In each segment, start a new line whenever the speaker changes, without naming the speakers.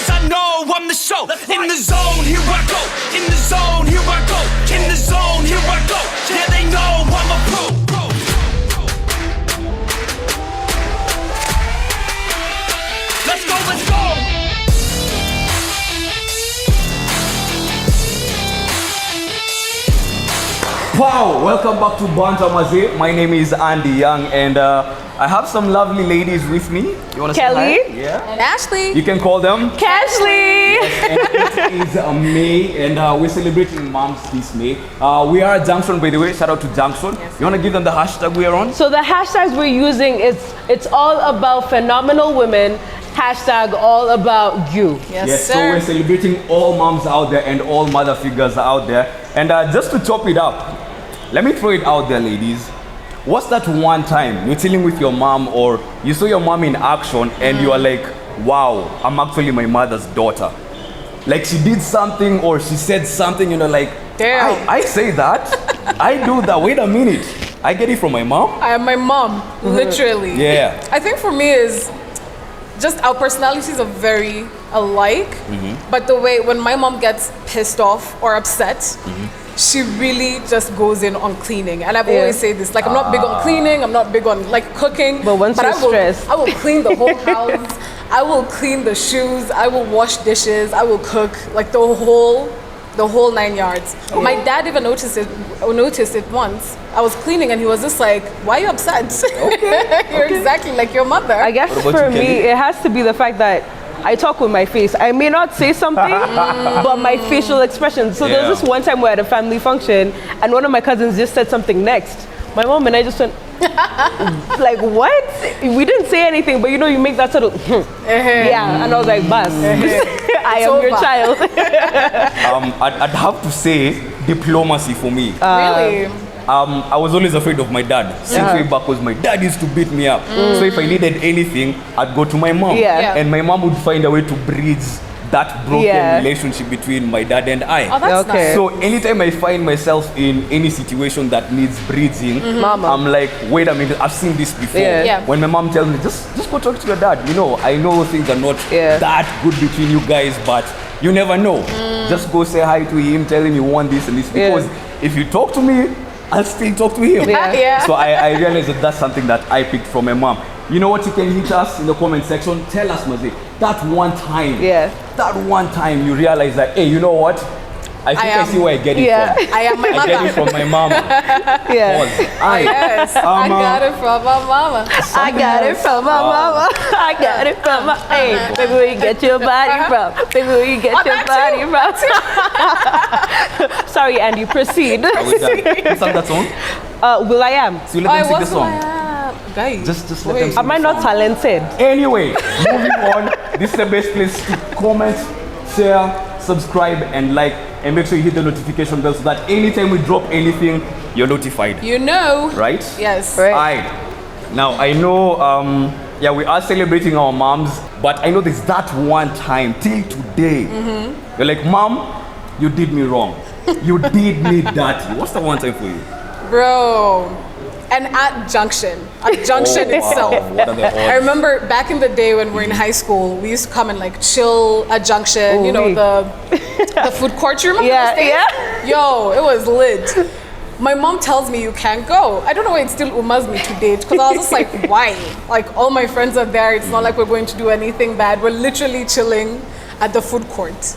cause I know I'm the show. In the zone, here I go. In the zone, here I go. In the zone, here I go. Yeah, they know I'm a pro. Let's go, let's go.
Wow, welcome back to Banta Maze. My name is Andy Young and I have some lovely ladies with me. You want to
Kelly.
say hi? Yeah.
And Ashley.
You can call them.
Cashley!
And it is May and we're celebrating Moms this May. We are at Junction, by the way. Shout out to Junction.
Yes.
You want to give them the hashtag we're on?
So the hashtags we're using, it's all about phenomenal women. Hashtag all about you.
Yes,
So
sir.
we're celebrating all moms out there and all mother figures out there. And just to top it up, let me throw it out there, ladies. What's that one time you're chilling with your mom or you saw your mom in action and you are like, wow, I'm actually my mother's daughter. Like she did something or she said something, you know, like,
Damn.
I say that. I do that. Wait a minute. I get it from my mom.
I am my mom, literally.
Yeah.
I think for me is just our personalities are very alike, but the way when my mom gets pissed off or upset, she really just goes in on cleaning. And I've always said this, like I'm not big on cleaning, I'm not big on like cooking.
But once you're stressed.
I will clean the whole house, I will clean the shoes, I will wash dishes, I will cook, like the whole 9 yards. My dad even noticed it once. I was cleaning and he was just like, why are you upset? You're exactly like your mother.
I guess
What about
for
you,
me,
Kelly?
it has to be the fact that I talk with my face. I may not say something, but my facial expression. So there was this one time we had a family function and one of my cousins just said something next. My mom and I just went, like, what? We didn't say anything, but you know, you make that sort of, yeah. And I was like, Bas, I am your
over.
child.
I'd have to say diplomacy for me.
Really?
I was always afraid of my dad. Since way back, because my dad used to beat me up. So if I needed anything, I'd go to my mom.
Yeah.
And my mom would find a way to bridge that broken
Yeah.
relationship between my dad and I.
Oh, that's
Okay.
nice.
So anytime I find myself in any situation that needs bridging,
Mama.
I'm like, wait a minute, I've seen this before.
Yeah.
Yeah.
When my mom tells me, just go talk to your dad. You know, I know things are not
Yeah.
that good between you guys, but you never know. Just go say hi to him, tell him you want this and this. Because if you talk to me, I'll still talk to him.
Yeah.
Yeah.
So I realized that that's something that I picked from my mom. You know what? You can hit us in the comment section. Tell us, Maze, that one time.
Yeah.
That one time you realize that, hey, you know what? I think I see where I get it
Yeah.
from.
I am my
I get it
mother.
from my mom.
Yeah.
Pause. Aye.
Yes, I got it from my mama.
I got it from my mama. I got it from my. Hey, baby, where you get your body from? Baby, where you get your body from? Sorry, Andy, proceed.
Are we done? Who sang that song?
Will I am.
So you let them sing the
was
song.
Guys.
Just let
Wait.
them sing.
Am I not talented?
Anyway, moving on. This is the best place to comment, share, subscribe, and like, and make sure you hit the notification bell so that anytime we drop anything, you're notified.
You know.
Right?
Yes.
Right.
Alright. Now I know, we are celebrating our moms, but I know there's that one time till today. You're like, Mom, you did me wrong. You did me dirty. What's the one time for you?
Bro. And at Junction itself.
Wow. What are the odds?
I remember back in the day when we were in high school, we used to come and like chill at Junction, you know,
Ooh-wee.
the food court. You remember
Yeah,
those days?
yeah.
Yo, it was lit. My mom tells me you can't go. I don't know why it still umas me to date because I was just like, why? Like all my friends are there. It's not like we're going to do anything bad. We're literally chilling at the food court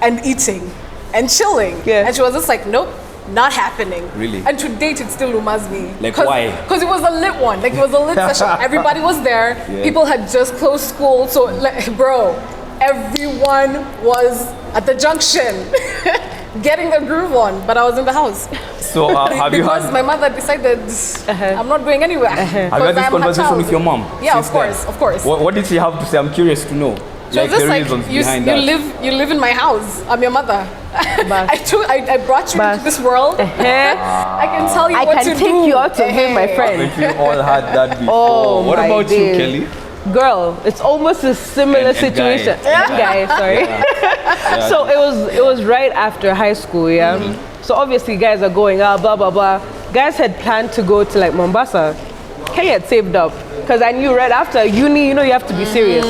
and eating and chilling.
Yeah.
And she was just like, nope. Not happening.
Really?
And to date, it still umas me.
Like, why?
Because it was a lit one. Like it was a lit session. Everybody was there.
Yeah.
People had just closed school. So, like, bro, everyone was at the junction getting the groove on. But I was in the house.
So have you
because
had
my mother decided I'm not going anywhere.
have you had this conversation with your mom?
Yeah,
since
of course,
then?
of course.
What did she have to say? I'm curious to know.
She was
Like
just
the
like,
reasons
you
behind that.
you live in my house. I'm your mother. I brought you
Bas.
into this world. I can tell you
I
what
can
to
take
do.
you out to be my friend.
Haven't we all had that before?
Oh,
what
my
about
days.
you, Kelly?
Girl, it's almost a similar
And Guy.
situation. Guy, sorry.
Yeah.
So it was right after high school, yeah. So obviously guys are going out, blah blah blah. Guys had planned to go to like Mombasa. Kelly had saved up because I knew right after uni, you know, you have to be serious.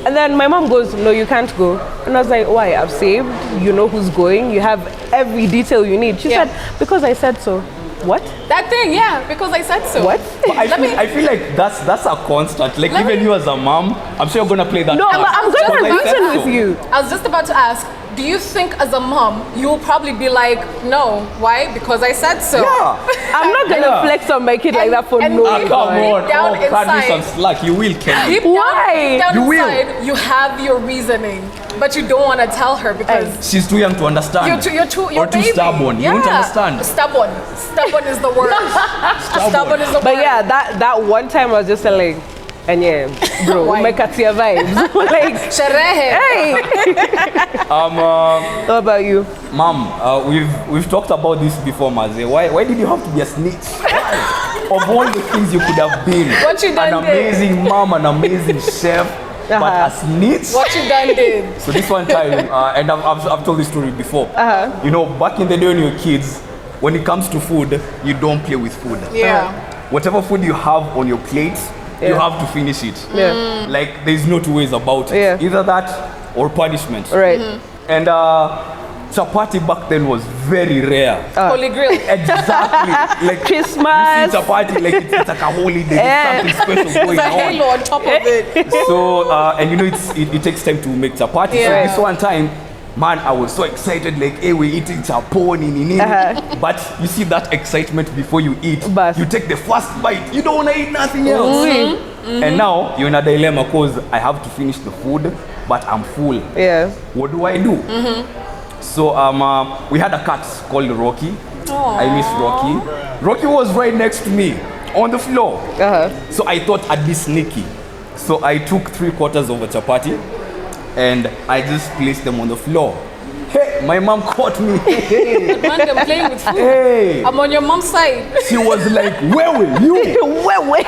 And then my mom goes, no, you can't go. And I was like, why? I've saved. You know who's going. You have every detail you need. She
Yeah.
said, because I said so. What?
That thing, yeah, because I said so.
What?
But I feel like that's a constant. Like,
Let
even
me-
you as a mom, I'm sure you're gonna play that.
No,
card.
but I'm
just
going to
about to
reason
ask
with
you.
you.
I was just about to ask, do you think as a mom, you'll probably be like, no, why? Because I said so.
Yeah.
I'm not going to
Yeah.
flex on my kid like that for
And
no
Ah,
deep
come
reason.
on.
down
Oh, cut me
inside.
some slack. You will, Kelly.
Deep down,
Why?
deep down
You will.
inside, you have your reasoning, but you don't want to tell her because
She's too young to understand.
you're too
or too
baby.
stubborn.
Yeah.
You won't understand.
Stubborn is the word. Stubborn is the
But
word.
yeah, that one time I was just like, and yeah, bro,
Why?
my Katia vibes. Like,
Sherehe.
hey. What about you?
Mom, we've talked about this before, Maze. Why did you have to be a snitch? Why? Of all the things you could have been,
What you done
an
did.
amazing mom, an amazing chef, but a snitch.
What you done did.
So this one time, and I've told this story before. You know, back in the day when you were kids, when it comes to food, you don't play with food.
Yeah.
Whatever food you have on your plate, you
Yeah.
have to finish it.
Yeah.
Like, there's no two ways about it.
Yeah.
Either that or punishment.
Right.
And chapati back then was very rare.
Holy Grill.
Exactly. Like,
Christmas.
you see chapati, like it's like a holiday.
Yeah.
There's something special going
There's a halo
on.
on top of it.
So, and you know, it takes time to make chapati.
Yeah.
So this one time, man, I was so excited, like, hey, we're eating chaponi, nini. But you see that excitement before you eat.
But-
You take the first bite, you don't want to eat nothing else. And now you're in a dilemma because I have to finish the food, but I'm full.
Yeah.
What do I do? So we had a cat called Rocky. I miss Rocky. Rocky was right next to me on the floor. So I thought I'd be sneaky. So I took 3/4 of a chapati and I just placed them on the floor. Hey, my mom caught me.
Man, them playing with food.
Hey,
I'm on your mom's side.
she was like, where were you?
Wait.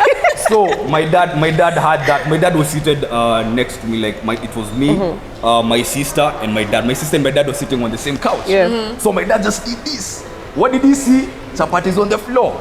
So my dad had that. My dad was seated next to me, like it was me, my sister, and my dad. My sister and my dad were sitting on the same couch.
Yeah.
So my dad just did this. What did he see? Chapatis on the floor.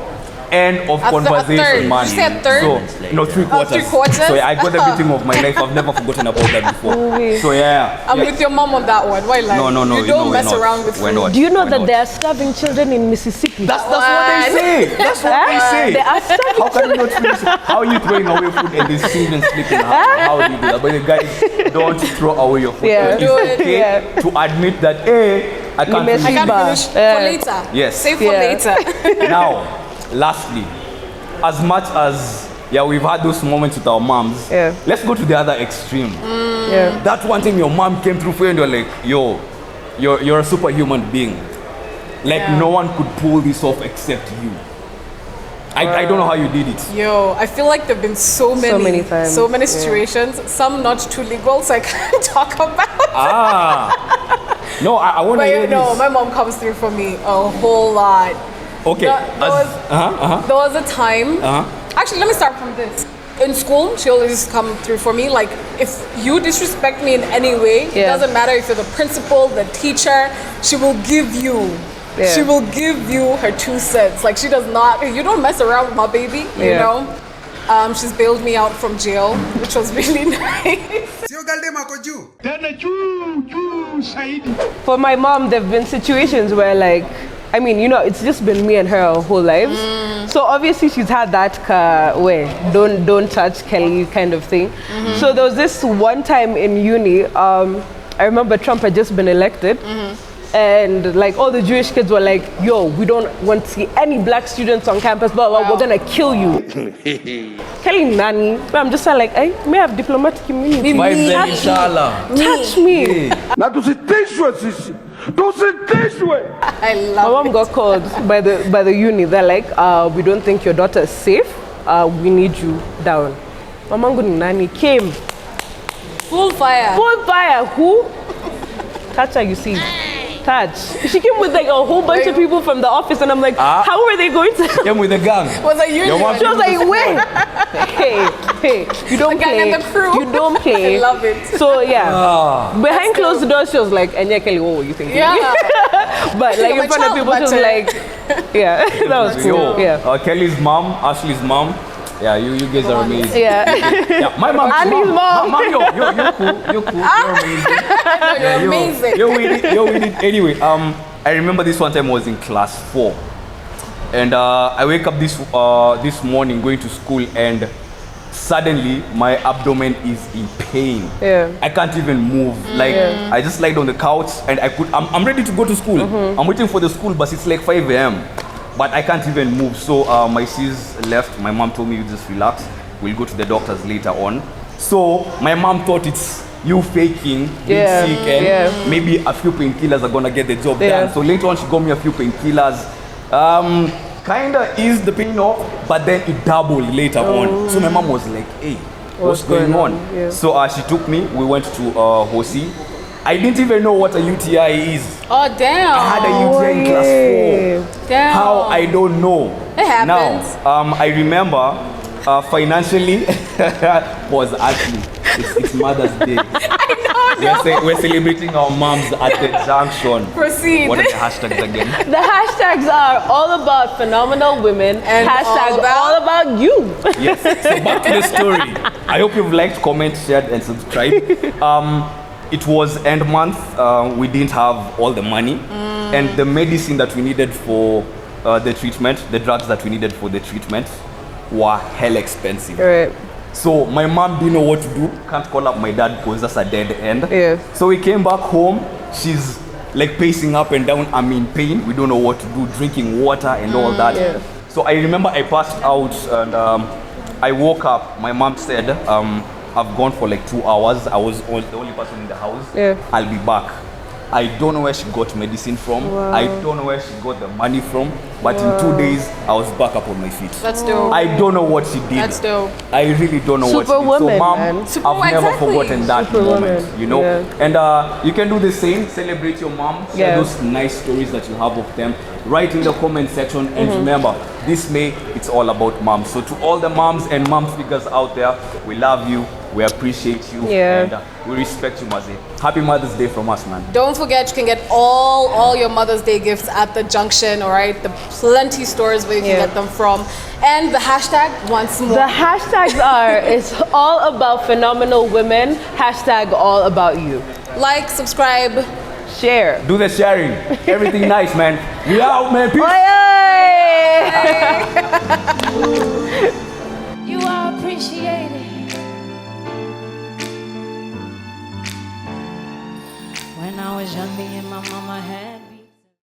End of
A
conversation,
third.
man.
Did you say a third?
So no, 3/4.
3/4?
So yeah, I got the beating of my life. I've never forgotten about that before.
way.
So yeah.
I'm
yeah.
with your mom on that one. Why lie?
No,
You don't
we're
mess
not.
around with
We're
food.
not.
Do you know
We're
that
not.
there are starving children in Mississippi?
That's what they say. That's what they say.
There are starving
How can you not finish? How are you throwing away food and these children sleeping? How do you do that? But the guys, don't throw away your food.
Yeah.
It's
Do it.
okay
Yeah.
to admit that, hey, I can't
messed
I
finish.
can't
Bar.
finish
Yeah.
for later.
Yes.
Save for
Yeah.
later.
Now, lastly, as much as we've had those moments with our moms,
Yeah.
let's go to the other extreme.
Yeah.
That one time your mom came through for you and you're like, yo, you're a superhuman being. Like
Yeah.
no one could pull this off except you. I don't know how you did it.
Yo, I feel like there've been so many
times,
so many
yeah.
situations. Some not too legal, so I can't talk about.
No, I want to
But
hear
you know,
this.
my mom comes through for me a whole lot.
Okay.
There was a time. Actually, let me start from this. In school, she always come through for me. Like, if you disrespect me in any way, it
Yeah.
doesn't matter if you're the principal, the teacher, she will give you.
Yeah.
She will give you her 2 cents. Like, she does not. You don't mess around with my baby. You
Yeah.
know. She's bailed me out from jail, which was really nice.
For my mom, there have been situations where, like, I mean, you know, it's just been me and her our whole lives. So obviously she's had that where don't touch Kelly kind of thing. So there was this one time in uni, I remember Trump had just been elected. And like all the Jewish kids were like, yo, we don't want to see any black students on campus, but we're gonna kill you. Kelly Nani. But I'm just like, I may have diplomatic immunity.
Vibes then,
Touch me.
inshallah.
Touch me.
Na tusitishwe sisi, tusitishwe.
I
My
love
mom
it.
got called by the uni. They're like, we don't think your daughter is safe. We need you down. My mom Nani came.
Full fire.
Full fire. Who? Touch her, you see. Touch. She came with like a whole bunch of people from the office, and I'm like, how were they going to?
Came with the gang.
Was a union.
Your mom-
She was like, wait. hey, you don't
The gang
play.
and the crew.
You don't play.
I love it.
So yeah, behind closed doors, she was like, Anya Kelly, what were you thinking?
Yeah.
But like
You're
in
my
front of
child,
people, she was
but,
like, yeah, that was cool.
Yo,
Yeah.
Kelly's mom, Ashley's mom, Yeah, you guys are amazing.
Yeah.
Yeah, my mom.
And his mom.
Mom, you're cool. You're cool. You're amazing. Yeah,
You're amazing.
You're with it. You're with it. Anyway, I remember this one time I was in class 4, and I wake up this morning going to school, and suddenly my abdomen is in pain.
Yeah.
I can't even move. Like I just lied on the couch, and I'm ready to go to school. I'm waiting for the school bus. It's like 5 a.m. But I can't even move. So my sis left. My mom told me, you just relax. We'll go to the doctors later on. So my mom thought it's you faking, being
Yeah,
sick, and
yeah.
maybe a few painkillers are gonna get the job
Yeah.
done. So later on, she got me a few painkillers. Kinda eased the pain off, but then it doubled later on. So my mom was like, hey, what's going on?
Yeah.
So she took me. We went to Hosi. I didn't even know what a UTI is.
Oh damn.
I had a UTI in class 4.
Damn.
How I don't know.
It happens.
Now, I remember financially was actually it's Mother's Day. We're celebrating our moms at the junction.
Proceed.
What are the hashtags again?
The hashtags are all about phenomenal women
And
hashtag
all about-
all about you.
Yes. So back to the story. I hope you've liked, comment, shared, and subscribed. It was end month. We didn't have all the money, and the medicine that we needed for the treatment, the drugs that we needed for the treatment, were hell expensive.
Right.
So my mom didn't know what to do. Can't call up my dad because that's a dead end.
Yeah.
So we came back home. She's like pacing up and down. I'm in pain. We don't know what to do. Drinking water and all that.
Yeah.
So I remember I passed out and I woke up. My mom said, I've gone for like 2 hours. I was the only person in the house.
Yeah.
I'll be back. I don't know where she got medicine from.
Wow.
I don't know where she got the money from. But in 2 days, I was back up on my feet.
That's dope.
I don't know what she did.
That's dope.
I really don't know what she did. So,
Superwoman,
mom,
man.
I've never
Exactly.
forgotten that
Superwoman,
moment, you know.
yeah.
And you can do the same. Celebrate your mom. Share
Yeah.
those nice stories that you have of them. Write in the comment section. And remember, this May, it's all about moms. So to all the moms and mom figures out there, we love you. We appreciate you.
Yeah.
And we respect you, Mazi. Happy Mother's Day from us, man.
Don't forget, you can get all your Mother's Day gifts at the junction, all right? The plenty stores where you can
Yeah.
get them from. And the hashtag once more.
The hashtags are it's all about phenomenal women, hashtag all about you.
Like, subscribe.
Share.
Do the sharing. Everything nice, man. We out, man. Peace.
Fire!